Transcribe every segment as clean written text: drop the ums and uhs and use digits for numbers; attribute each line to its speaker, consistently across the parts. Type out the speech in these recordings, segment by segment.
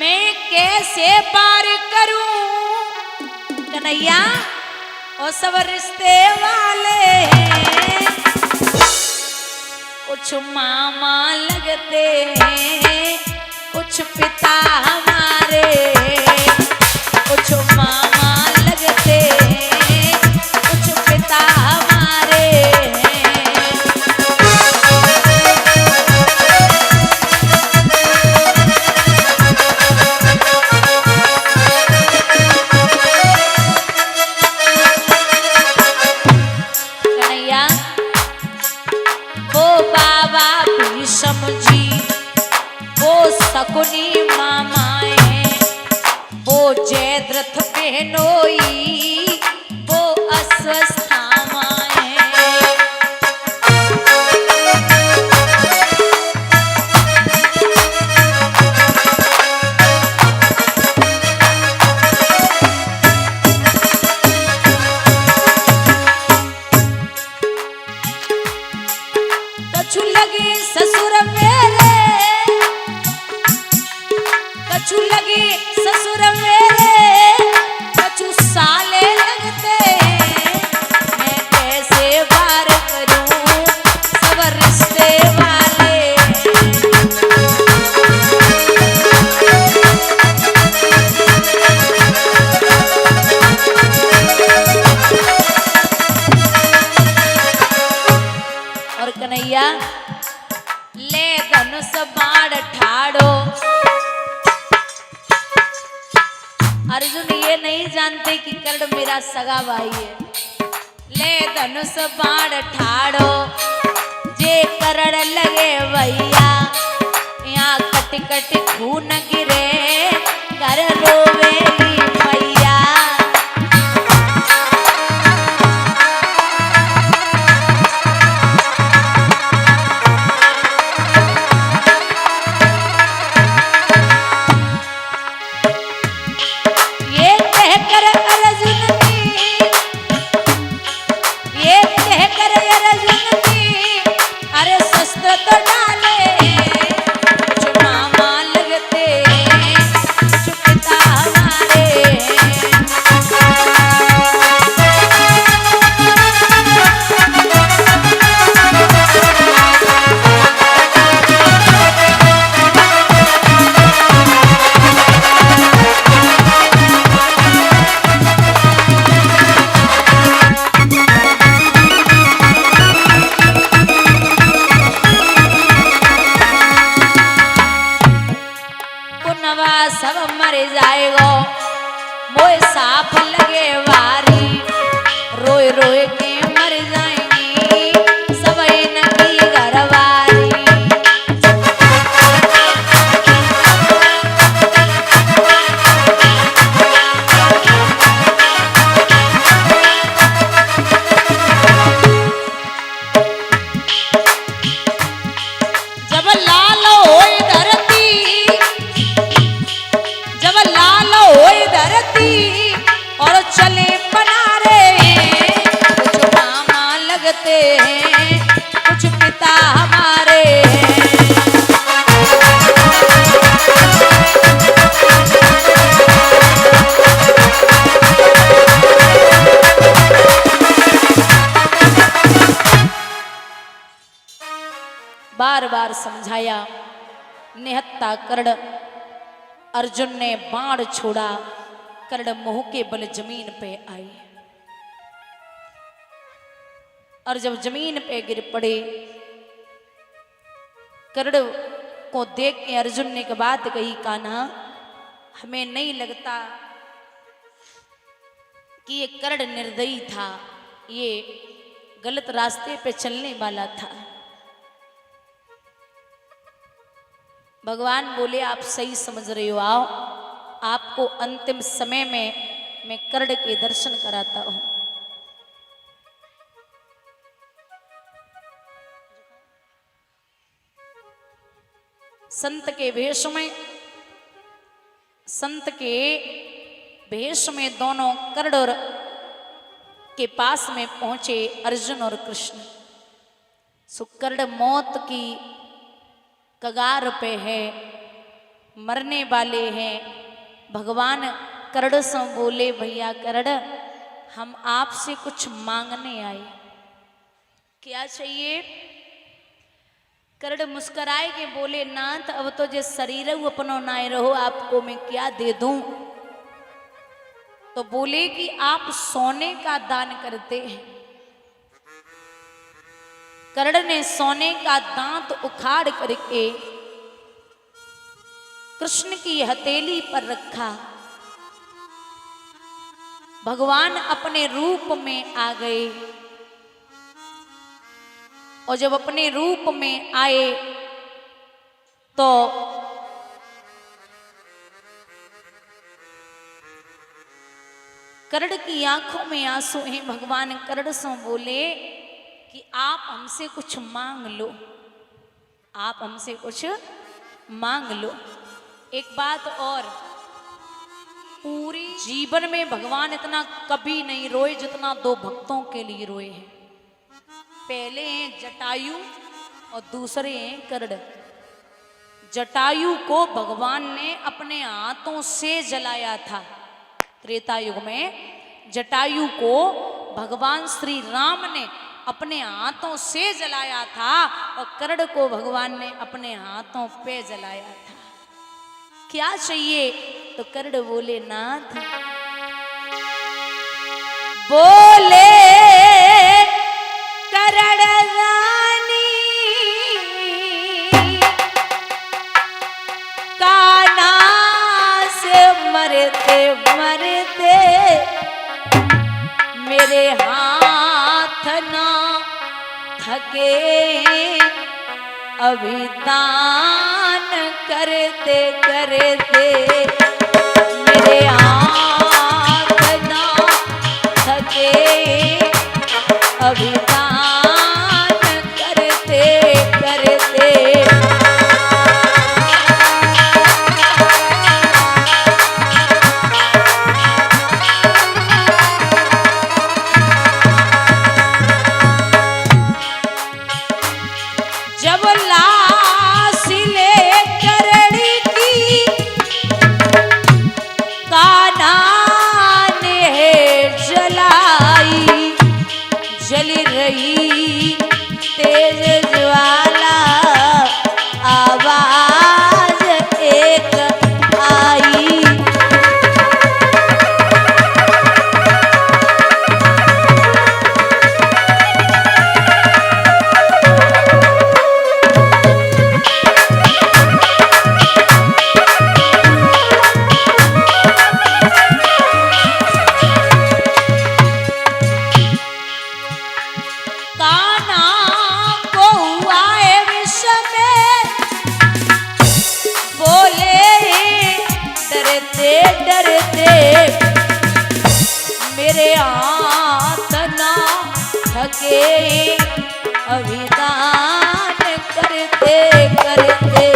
Speaker 1: मैं कैसे पार करूं कन्हैया और सब रिश्ते वाले हैं, कुछ मामा लगते हैं, कुछ पिता हमारे, कुछ मामा लगते हैं, कुछ पिता हमारे हैं। कन्हैया वो बाबा भीष्म जी, वो शकुनी मामाएं, वो जयद्रथ बहनोई, वो अश्वस्थामाएं। कछु लगे ससुर मेरे, कछु लगे ससुर मेरे, कछु साले लगते हैं, मैं कैसे बार करूं सब रिश्ते वाले। और कन्हैया ले धनुष बाण ठाड़ो, अर्जुन ये नहीं जानते कि कर्ण मेरा सगा भाई है। ले धनुष बाण ठाड़ो, जे करण लगे भैया, यहाँ कट कट खून गिरे, कर रोवेली मैया। ये कहकर अर्जुन की, ये कहकर अर्जुन की, अरे शस्त्र तो डाले, कुछ मामा लगते हैं, कुछ पिता हमारे हैं। पुनवा सब मर जाएगो, मोए साफ लगे वारी, रोए रोए के मर जाएंगी सब इनकी घरवारी। जब लाल होई धरती, जब लाल होई धरती और चले बनारे, कुछ मामा लगते हैं, कुछ पिता हमारे हैं। बार बार समझाया, निहत्ता कर्ण अर्जुन ने बाण छोड़ा, कर्ण मुंह के बल जमीन पे आए, और जब जमीन पे गिर पड़े, कर्ण को देख के अर्जुन ने एक बात कही, कान्हा हमें नहीं लगता कि ये कर्ण निर्दयी था, ये गलत रास्ते पे चलने वाला था। भगवान बोले आप सही समझ रहे हो, आओ आपको अंतिम समय में मैं कर्ण के दर्शन कराता हूं। संत के वेश में दोनों कर्ण और के पास में पहुंचे अर्जुन और कृष्ण। सुकर्ण मौत की कगार पे है, मरने वाले हैं। भगवान कर्ण से बोले, भैया कर्ण, हम आपसे कुछ मांगने आए, क्या चाहिए? कर्ण मुस्कुराए के बोले, नाथ अब तो जे शरीर अपनो नाय रहो, आपको मैं क्या दे दूं? तो बोले कि आप सोने का दान करते हैं। कर्ण ने सोने का दांत उखाड़ करके कृष्ण की हथेली पर रखा। भगवान अपने रूप में आ गए और जब अपने रूप में आए तो कर्ण की आंखों में आंसू हैं। भगवान कर्ण से बोले कि आप हमसे कुछ मांग लो, आप हमसे कुछ मांग लो। एक बात और, पूरी जीवन में भगवान इतना कभी नहीं रोए जितना दो भक्तों के लिए रोए हैं। पहले हैं जटायु और दूसरे हैं कर्ण। जटायु को भगवान ने अपने हाथों से जलाया था। त्रेता युग में जटायु को भगवान श्री राम ने अपने हाथों से जलाया था और कर्ण को भगवान ने अपने हाथों पे जलाया था। क्या चाहिए? तो कर्ण बोले, नाथ, बोले कर्ण रानी काना से मरते मरते मेरे हाथ ना थके, अभिदान करते करते मेरे हाथ ना थके, अभिदान करते करते। जब लाश ले कर्ण की कान्हा ने जलाई, जल रही तेज ज्वाला, आवाज एक आई, मेरे हाथ ना थके, अभिदान करते करते।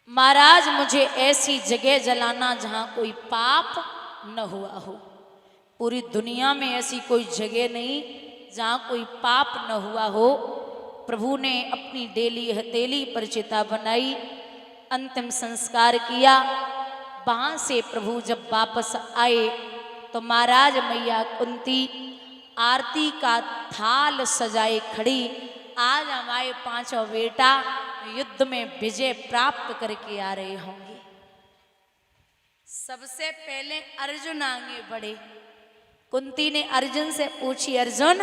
Speaker 1: महाराज, मुझे ऐसी जगह जलाना जहां कोई पाप न हुआ हो। पूरी दुनिया में ऐसी कोई जगह नहीं जहां कोई पाप न हुआ हो। प्रभु ने अपनी डेली हथेली पर चिता बनाई, अंतिम संस्कार किया। वहां से प्रभु जब वापस आए तो महाराज मैया कुंती आरती का थाल सजाए खड़ी। आज हमारे पांचों बेटा युद्ध में विजय प्राप्त करके आ रहे होंगे। सबसे पहले अर्जुन आगे बढ़े। कुंती ने अर्जुन से पूछी, अर्जुन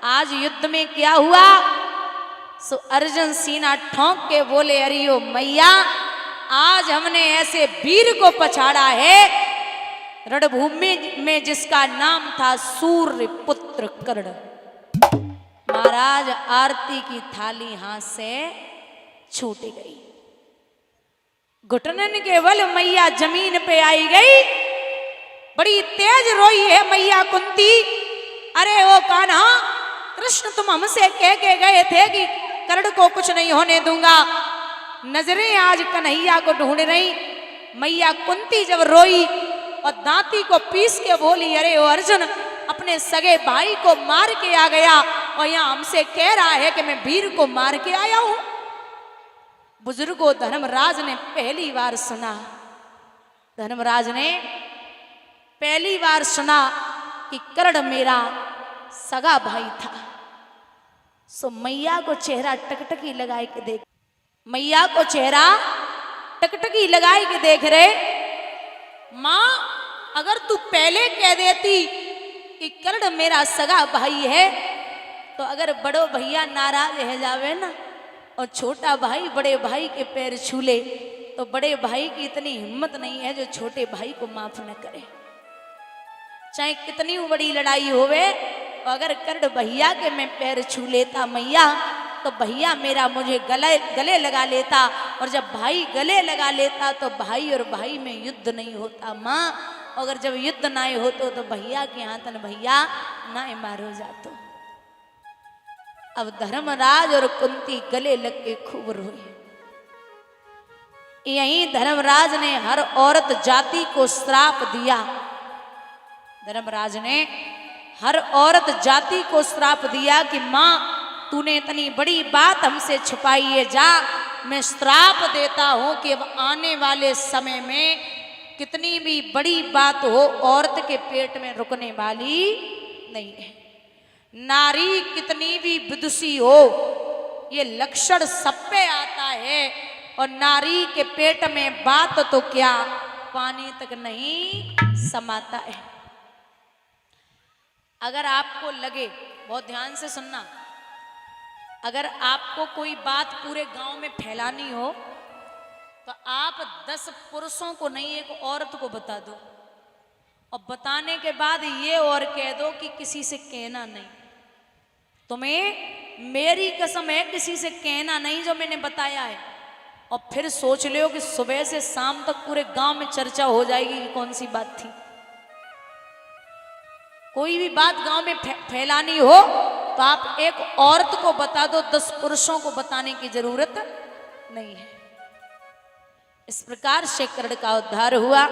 Speaker 1: आज युद्ध में क्या हुआ? सो अर्जुन सीना ठोंक के बोले, अरियो मैया, आज हमने ऐसे वीर को पछाड़ा है रणभूमि में जिसका नाम था सूर्य पुत्र कर्ण। महाराज आरती की थाली हाथ से छूट गई। घुटनन के बल मैया जमीन पे आई गई। बड़ी तेज रोई है मैया कुंती। अरे ओ कान्हा, कृष्ण तुम हमसे कह के गए थे कि कर्ण को कुछ नहीं होने दूंगा। नजरें आज कन्हैया को ढूंढ रही। मैया कुंती जब रोई और दांती को पीस के बोली, अरे ओ अर्जुन अपने सगे भाई को मार के आ गया और यहाँ हमसे कह रहा है कि मैं वीर को मार के आया हूं। बुजुर्गों, धर्मराज ने पहली बार सुना, धर्मराज ने पहली बार सुना कि कर्ण मेरा सगा भाई था। सो मैया को चेहरा टकटकी लगाए के देख, मैया को चेहरा टकटकी लगाए के देख रहे। मां, अगर तू पहले कह देती कि कर्ण मेरा सगा भाई है तो अगर बड़ो भैया नाराज रह जावे ना और छोटा भाई बड़े भाई के पैर छूले तो बड़े भाई की इतनी हिम्मत नहीं है जो छोटे भाई को माफ न करे। चाहे कितनी बड़ी लड़ाई होवे, अगर कर्ण भैया के मैं पैर छू लेता मैया तो भैया मेरा मुझे गले लगा लेता, और जब भाई गले लगा लेता तो भाई और भाई में युद्ध नहीं होता। माँ, अगर जब युद्ध ना होतो तो भैया के हाथन भैया ना मारो जातो। अब धर्मराज और कुंती गले लग के खूब रोए। यही धर्मराज ने हर औरत जाति को श्राप दिया। धर्मराज ने हर औरत जाति को श्राप दिया कि मां, तूने इतनी बड़ी बात हमसे छुपाई है, जा मैं श्राप देता हूं कि अब आने वाले समय में कितनी भी बड़ी बात हो औरत के पेट में रुकने वाली नहीं है। नारी कितनी भी विदुषी हो, ये लक्षण सब पे आता है, और नारी के पेट में बात तो क्या पानी तक नहीं समाता है। अगर आपको लगे, बहुत ध्यान से सुनना, अगर आपको कोई बात पूरे गांव में फैलानी हो तो आप 10 पुरुषों को नहीं, एक औरत को बता दो, और बताने के बाद ये और कह दो कि किसी से कहना नहीं। तुम्हें मेरी कसम है, किसी से कहना नहीं जो मैंने बताया है। और फिर सोच लो कि सुबह से शाम तक पूरे गांव में चर्चा हो जाएगी कि कौन सी बात थी। कोई भी बात गांव में फैलानी हो तो आप एक औरत को बता दो, 10 पुरुषों को बताने की जरूरत नहीं है। इस प्रकार से कर्ण का उद्धार हुआ।